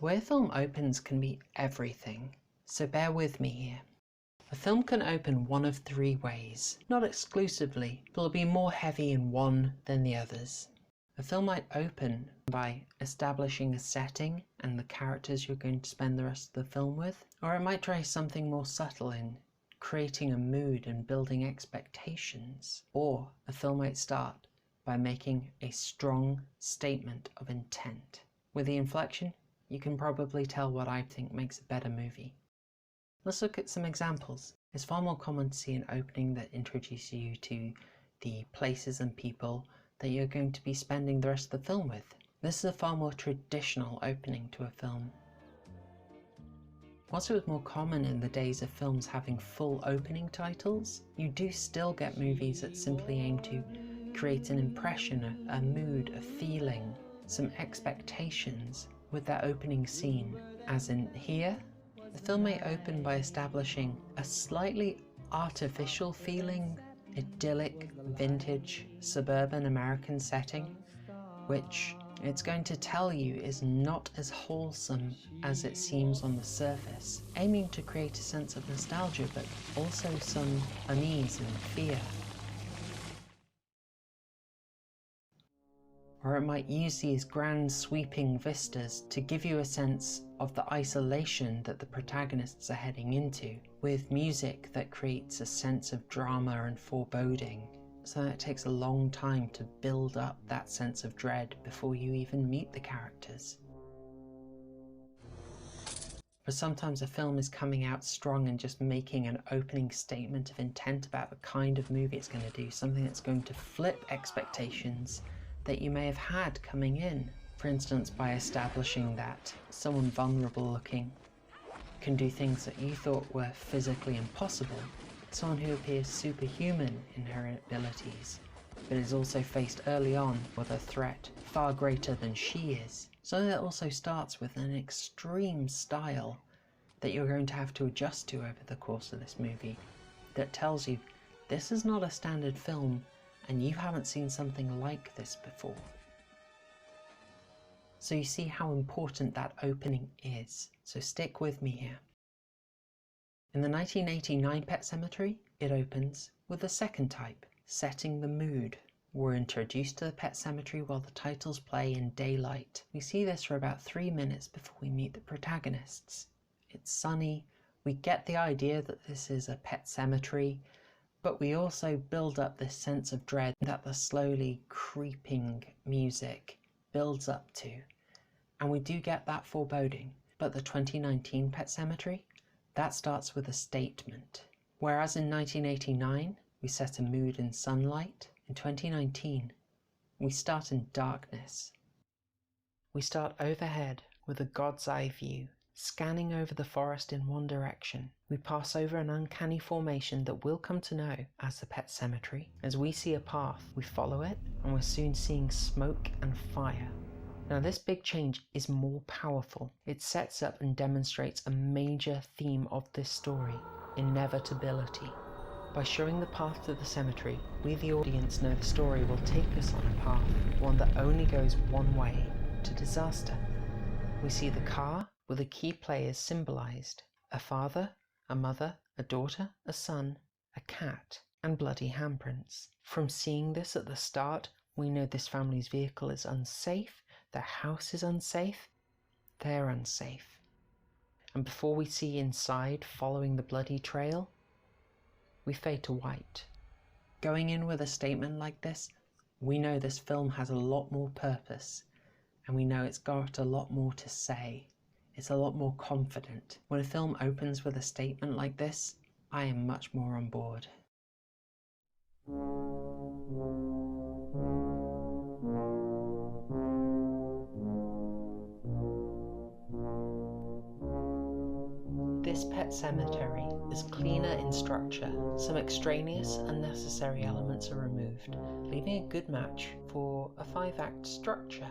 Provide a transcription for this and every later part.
The way a film opens can be everything, so bear with me here. A film can open one of three ways, not exclusively, but it'll be more heavy in one than the others. A film might open by establishing a setting and the characters you're going to spend the rest of the film with, or it might try something more subtle in creating a mood and building expectations. Or a film might start by making a strong statement of intent. With the inflection, you can probably tell what I think makes a better movie. Let's look at some examples. It's far more common to see an opening that introduces you to the places and people that you're going to be spending the rest of the film with. This is a far more traditional opening to a film. Whilst it was more common in the days of films having full opening titles, you do still get movies that simply aim to create an impression, a mood, a feeling, some expectations with that opening scene. As in here, the film may open by establishing a slightly artificial feeling, idyllic, vintage, suburban American setting, which it's going to tell you is not as wholesome as it seems on the surface, aiming to create a sense of nostalgia but also some unease and fear. Or it might use these grand sweeping vistas to give you a sense of the isolation that the protagonists are heading into, with music that creates a sense of drama and foreboding. So it takes a long time to build up that sense of dread before you even meet the characters. But sometimes a film is coming out strong and just making an opening statement of intent about the kind of movie it's going to do, something that's going to flip expectations that you may have had coming in. For instance, by establishing that someone vulnerable looking can do things that you thought were physically impossible. Someone who appears superhuman in her abilities, but is also faced early on with a threat far greater than she is. So that also starts with an extreme style that you're going to have to adjust to over the course of this movie, that tells you this is not a standard film and you haven't seen something like this before. So you see how important that opening is. So stick with me here. In the 1989 Pet Sematary, it opens with the second type, setting the mood. We're introduced to the Pet Sematary while the titles play in daylight. We see this for about 3 minutes before we meet the protagonists. It's sunny, we get the idea that this is a pet cemetery, but we also build up this sense of dread that the slowly creeping music builds up to. And we do get that foreboding. But the 2019 Pet Sematary, that starts with a statement. Whereas in 1989, we set a mood in sunlight, in 2019, we start in darkness. We start overhead with a God's eye view, scanning over the forest in one direction. We pass over an uncanny formation that we'll come to know as the Pet Sematary. As we see a path, we follow it, and we're soon seeing smoke and fire. Now this big change is more powerful. It sets up and demonstrates a major theme of this story, inevitability. By showing the path to the cemetery, we the audience know the story will take us on a path, one that only goes one way, to disaster. We see the car with the key players symbolized: a father, a mother, a daughter, a son, a cat, and bloody handprints. From seeing this at the start, we know this family's vehicle is unsafe, their house is unsafe, they're unsafe. And before we see inside following the bloody trail, we fade to white. Going in with a statement like this, we know this film has a lot more purpose, and we know it's got a lot more to say. It's a lot more confident. When a film opens with a statement like this, I am much more on board. This Pet Sematary is cleaner in structure. Some extraneous, unnecessary elements are removed, leaving a good match for a 5-act structure.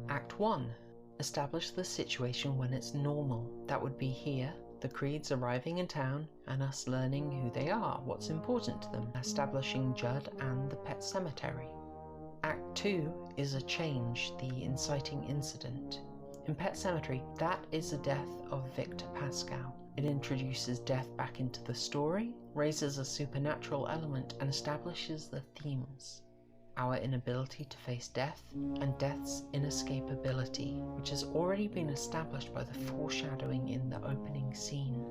Act 1. Establish the situation when it's normal. That would be here, the Creeds arriving in town and us learning who they are, what's important to them, establishing Judd and the Pet Sematary. Act 2 is a change, the inciting incident. In Pet Sematary, that is the death of Victor Pascal. It introduces death back into the story, raises a supernatural element, and establishes the themes. Our inability to face death, and death's inescapability, which has already been established by the foreshadowing in the opening scene.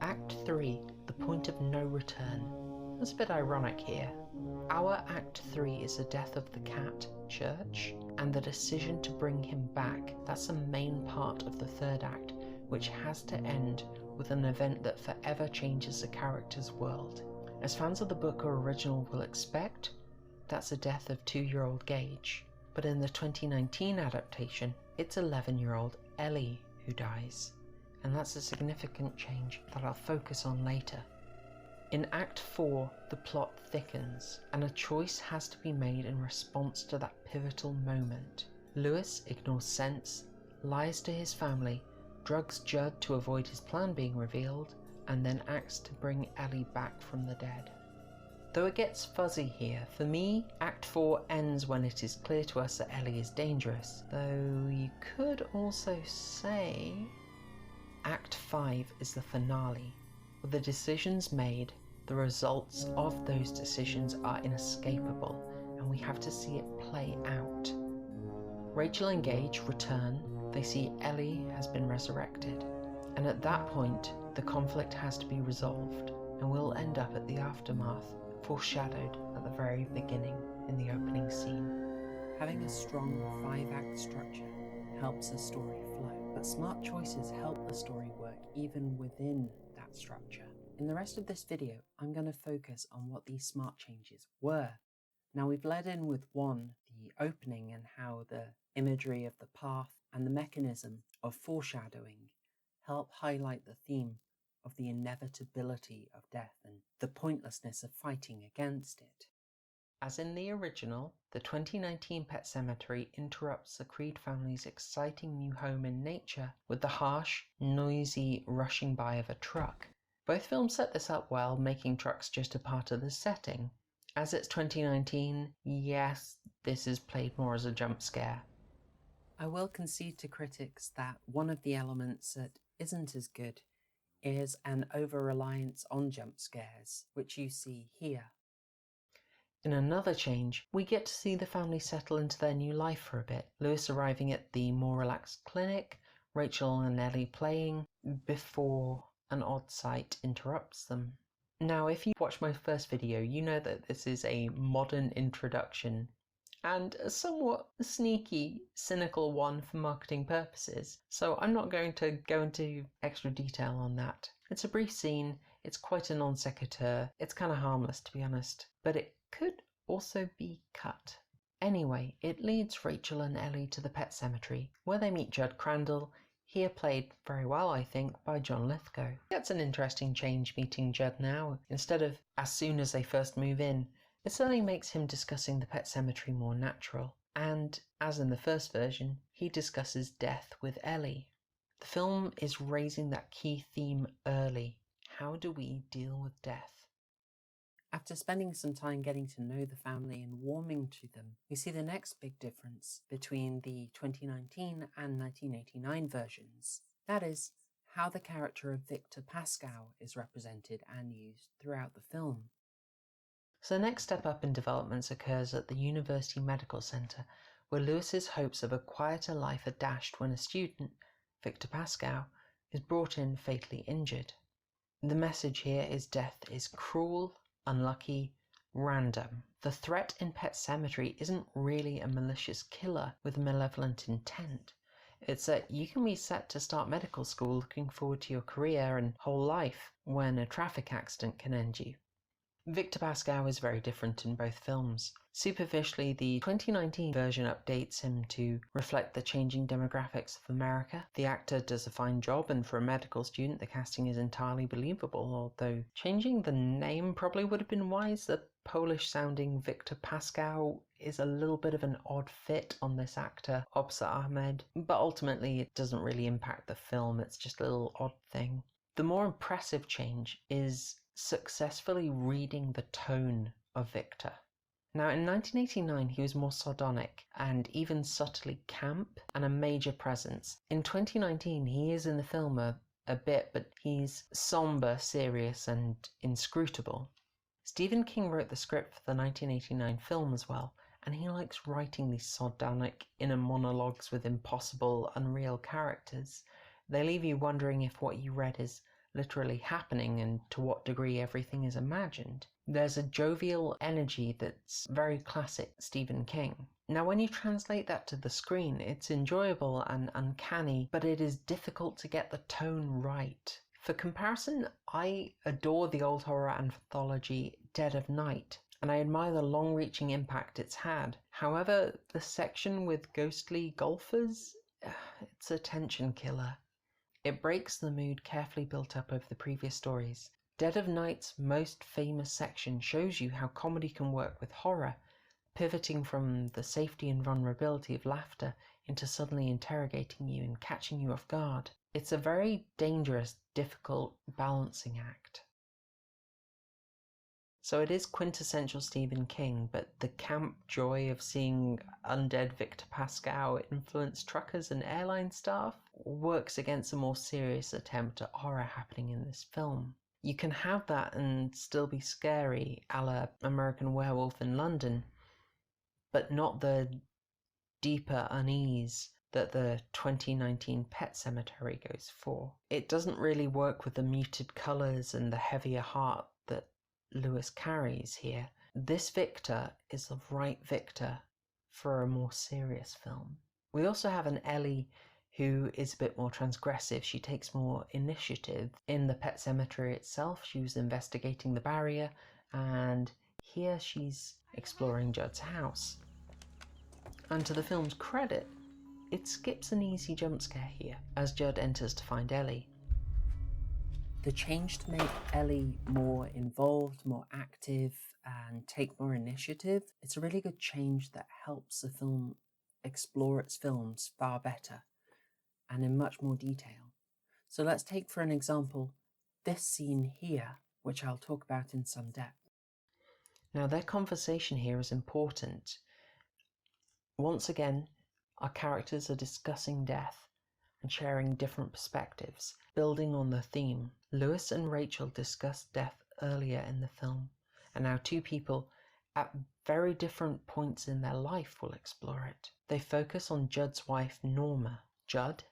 Act 3, the point of no return. That's a bit ironic here. Our Act 3 is the death of the cat, Church, and the decision to bring him back. That's the main part of the third act, which has to end with an event that forever changes the character's world. As fans of the book or original will expect, that's the death of 2-year-old Gage. But in the 2019 adaptation, it's 11-year-old Ellie who dies. And that's a significant change that I'll focus on later. In Act 4, the plot thickens, and a choice has to be made in response to that pivotal moment. Lewis ignores sense, lies to his family, drugs Judd to avoid his plan being revealed, and then acts to bring Ellie back from the dead. Though it gets fuzzy here, for me, Act 4 ends when it is clear to us that Ellie is dangerous, though you could also say Act 5 is the finale. With the decisions made, the results of those decisions are inescapable, and we have to see it play out. Rachel and Gage return, they see Ellie has been resurrected, and at that point, the conflict has to be resolved, and we'll end up at the aftermath, foreshadowed at the very beginning in the opening scene. Having a strong 5-act structure helps a story flow, but smart choices help the story work even within that structure. In the rest of this video, I'm going to focus on what these smart changes were. Now we've led in with one, the opening, and how the imagery of the path and the mechanism of foreshadowing help highlight the theme of the inevitability of death and the pointlessness of fighting against it. As in the original, the 2019 Pet Sematary interrupts the Creed family's exciting new home in nature with the harsh, noisy rushing by of a truck. Both films set this up well, making trucks just a part of the setting. As it's 2019, yes, this is played more as a jump scare. I will concede to critics that one of the elements that isn't as good is an over-reliance on jump scares, which you see here. In another change, we get to see the family settle into their new life for a bit. Lewis arriving at the more relaxed clinic, Rachel and Ellie playing, before an odd sight interrupts them. Now, if you watched my first video, you know that this is a modern introduction, and a somewhat sneaky, cynical one for marketing purposes, so I'm not going to go into extra detail on that. It's a brief scene, it's quite a non sequitur, it's kind of harmless to be honest, but it could also be cut. Anyway, it leads Rachel and Ellie to the Pet Sematary, where they meet Judd Crandall, here played very well, I think, by John Lithgow. That's an interesting change, meeting Judd now, instead of as soon as they first move in. It certainly makes him discussing the Pet Sematary more natural, and, as in the first version, he discusses death with Ellie. The film is raising that key theme early. How do we deal with death? After spending some time getting to know the family and warming to them, we see the next big difference between the 2019 and 1989 versions. That is, how the character of Victor Pascal is represented and used throughout the film. So the next step up in developments occurs at the University Medical Center, where Lewis's hopes of a quieter life are dashed when a student, Victor Pascal, is brought in fatally injured. The message here is death is cruel, unlucky, random. The threat in Pet Sematary isn't really a malicious killer with malevolent intent. It's that you can be set to start medical school looking forward to your career and whole life when a traffic accident can end you. Victor Pascal is very different in both films. Superficially, the 2019 version updates him to reflect the changing demographics of America. The actor does a fine job, and for a medical student, the casting is entirely believable, although changing the name probably would have been wise. The Polish-sounding Victor Pascal is a little bit of an odd fit on this actor, opposite Ahmed, but ultimately it doesn't really impact the film, it's just a little odd thing. The more impressive change is successfully reading the tone of Victor. Now, in 1989, he was more sardonic and even subtly camp and a major presence. In 2019, he is in the film a bit, but he's somber, serious, and inscrutable. Stephen King wrote the script for the 1989 film as well, and he likes writing these sardonic inner monologues with impossible, unreal characters. They leave you wondering if what you read is literally happening and to what degree everything is imagined. There's a jovial energy that's very classic Stephen King. Now, when you translate that to the screen, it's enjoyable and uncanny, but it is difficult to get the tone right. For comparison, I adore the old horror anthology Dead of Night, and I admire the long-reaching impact it's had. However, the section with ghostly golfers, it's a tension killer. It breaks the mood carefully built up over the previous stories. Dead of Night's most famous section shows you how comedy can work with horror, pivoting from the safety and vulnerability of laughter into suddenly interrogating you and catching you off guard. It's a very dangerous, difficult balancing act. So it is quintessential Stephen King, but the camp joy of seeing undead Victor Pascal influence truckers and airline staff works against a more serious attempt at horror happening in this film. You can have that and still be scary, a la American Werewolf in London, but not the deeper unease that the 2019 Pet Sematary goes for. It doesn't really work with the muted colours and the heavier heart that Lewis carries here. This Victor is the right Victor for a more serious film. We also have an Ellie who is a bit more transgressive. She takes more initiative. In the Pet Sematary itself, she was investigating the barrier, and here she's exploring Judd's house. And to the film's credit, it skips an easy jump scare here as Judd enters to find Ellie. The change to make Ellie more involved, more active, and take more initiative, it's a really good change that helps the film explore its films far better and in much more detail. So let's take for an example this scene here, which I'll talk about in some depth. Now, their conversation here is important. Once again, our characters are discussing death and sharing different perspectives, building on the theme. Lewis and Rachel discussed death earlier in the film, and now two people at very different points in their life will explore it. They focus on Judd's wife, Norma. Judd,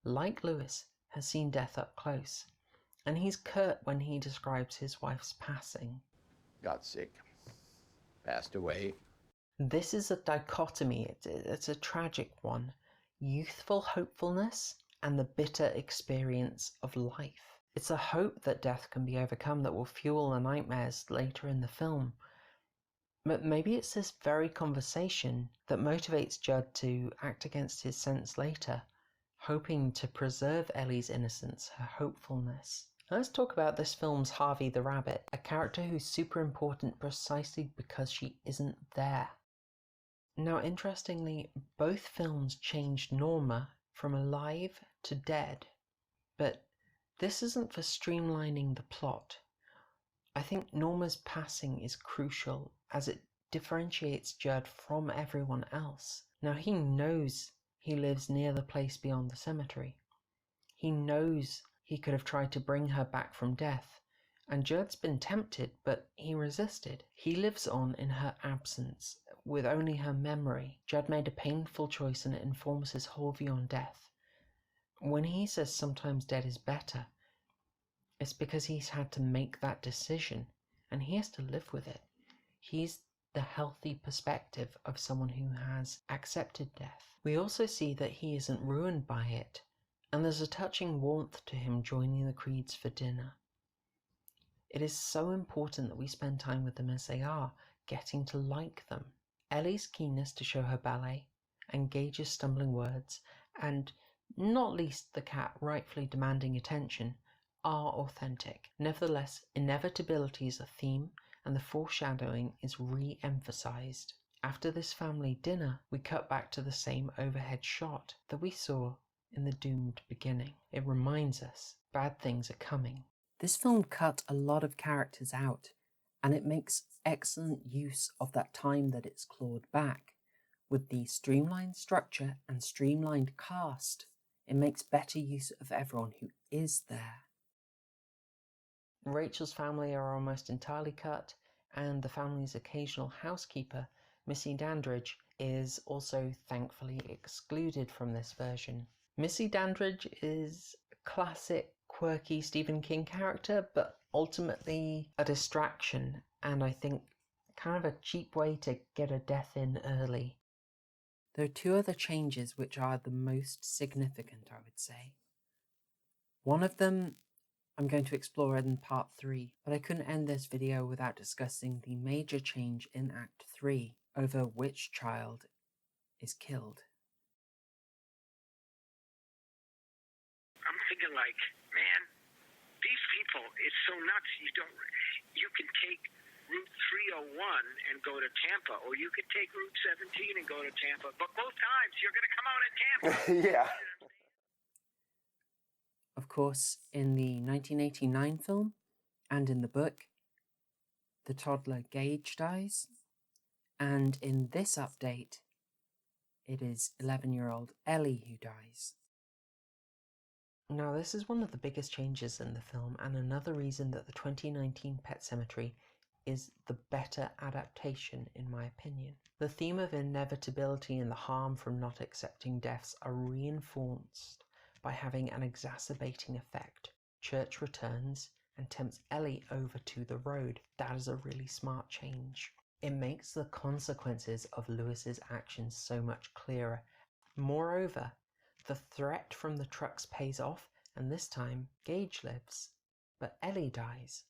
like Lewis, has seen death up close, and he's curt when he describes his wife's passing. Got sick, passed away. This is a dichotomy, it's a tragic one. Youthful hopefulness and the bitter experience of life. It's a hope that death can be overcome that will fuel the nightmares later in the film. But maybe it's this very conversation that motivates Judd to act against his sense later, hoping to preserve Ellie's innocence, her hopefulness. Let's talk about this film's Harvey the Rabbit, a character who's super important precisely because she isn't there. Now, interestingly, both films changed Norma from alive to dead, but this isn't for streamlining the plot. I think Norma's passing is crucial as it differentiates Judd from everyone else. Now, he knows he lives near the place beyond the cemetery. He knows he could have tried to bring her back from death, and Judd's been tempted, but he resisted. He lives on in her absence, with only her memory. Judd made a painful choice and it informs his whole view on death. When he says sometimes dead is better, it's because he's had to make that decision and he has to live with it. He's the healthy perspective of someone who has accepted death. We also see that he isn't ruined by it, and there's a touching warmth to him joining the Creeds for dinner. It is so important that we spend time with them as they are, getting to like them. Ellie's keenness to show her ballet, and Gage's stumbling words, and not least the cat rightfully demanding attention, are authentic. Nevertheless, inevitability is a theme, and the foreshadowing is re-emphasized. After this family dinner, we cut back to the same overhead shot that we saw in the doomed beginning. It reminds us bad things are coming. This film cut a lot of characters out, and it makes excellent use of that time that it's clawed back. With the streamlined structure and streamlined cast, it makes better use of everyone who is there. Rachel's family are almost entirely cut, and the family's occasional housekeeper, Missy Dandridge, is also thankfully excluded from this version. Missy Dandridge is a classic, quirky Stephen King character, but ultimately a distraction, and I think kind of a cheap way to get a death in early. There are two other changes which are the most significant, I would say. One of them I'm going to explore in part 3, but I couldn't end this video without discussing the major change in Act 3 over which child is killed. I'm thinking like, man, these people, it's so nuts. You can take Route 301 and go to Tampa, or you could take Route 17 and go to Tampa, but both times you're going to come out at Tampa. Yeah. Of course, in the 1989 film and in the book, the toddler Gage dies, and in this update, it is 11-year-old Ellie who dies. Now, this is one of the biggest changes in the film, and another reason that the 2019 Pet Sematary is the better adaptation, in my opinion. The theme of inevitability and the harm from not accepting deaths are reinforced by having an exacerbating effect. Church returns and tempts Ellie over to the road. That is a really smart change. It makes the consequences of Lewis's actions so much clearer. Moreover, the threat from the trucks pays off, and this time Gage lives, but Ellie dies.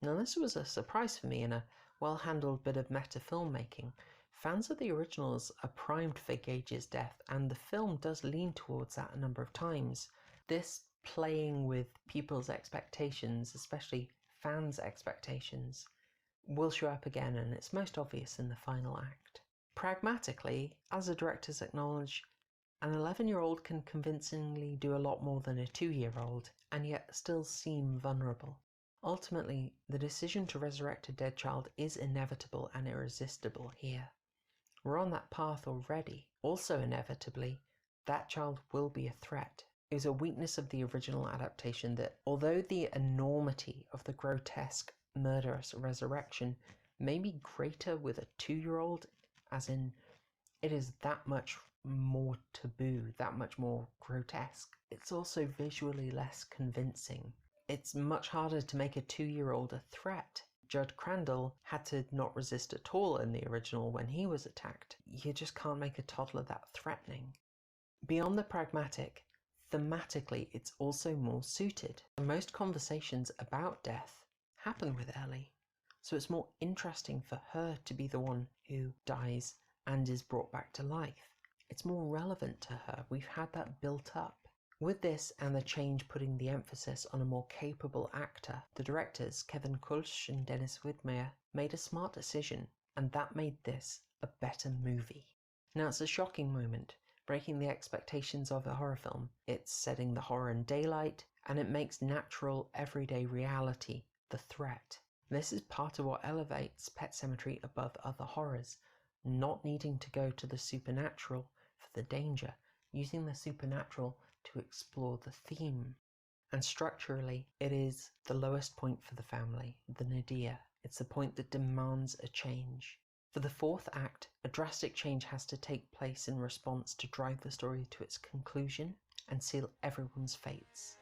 Now, this was a surprise for me and a well-handled bit of meta filmmaking. Fans of the originals are primed for Gage's death, and the film does lean towards that a number of times. This playing with people's expectations, especially fans' expectations, will show up again, and it's most obvious in the final act. Pragmatically, as the directors acknowledge, an 11-year-old can convincingly do a lot more than a 2-year-old, and yet still seem vulnerable. Ultimately, the decision to resurrect a dead child is inevitable and irresistible here. We're on that path already. Also inevitably, that child will be a threat. It was a weakness of the original adaptation that, although the enormity of the grotesque, murderous resurrection may be greater with a 2-year-old, as in, it is that much more taboo, that much more grotesque, it's also visually less convincing. It's much harder to make a 2-year-old a threat. Judd Crandall had to not resist at all in the original when he was attacked. You just can't make a toddler that threatening. Beyond the pragmatic, thematically it's also more suited. Most conversations about death happen with Ellie, so it's more interesting for her to be the one who dies and is brought back to life. It's more relevant to her. We've had that built up. With this and the change putting the emphasis on a more capable actor, the directors, Kevin Kulsh and Dennis Widmer, made a smart decision, and that made this a better movie. Now, it's a shocking moment, breaking the expectations of a horror film. It's setting the horror in daylight, and it makes natural, everyday reality the threat. This is part of what elevates Pet Sematary above other horrors, not needing to go to the supernatural for the danger, using the supernatural to explore the theme. And structurally, it is the lowest point for the family, the nadir. It's the point that demands a change. For the fourth act, a drastic change has to take place in response to drive the story to its conclusion and seal everyone's fates.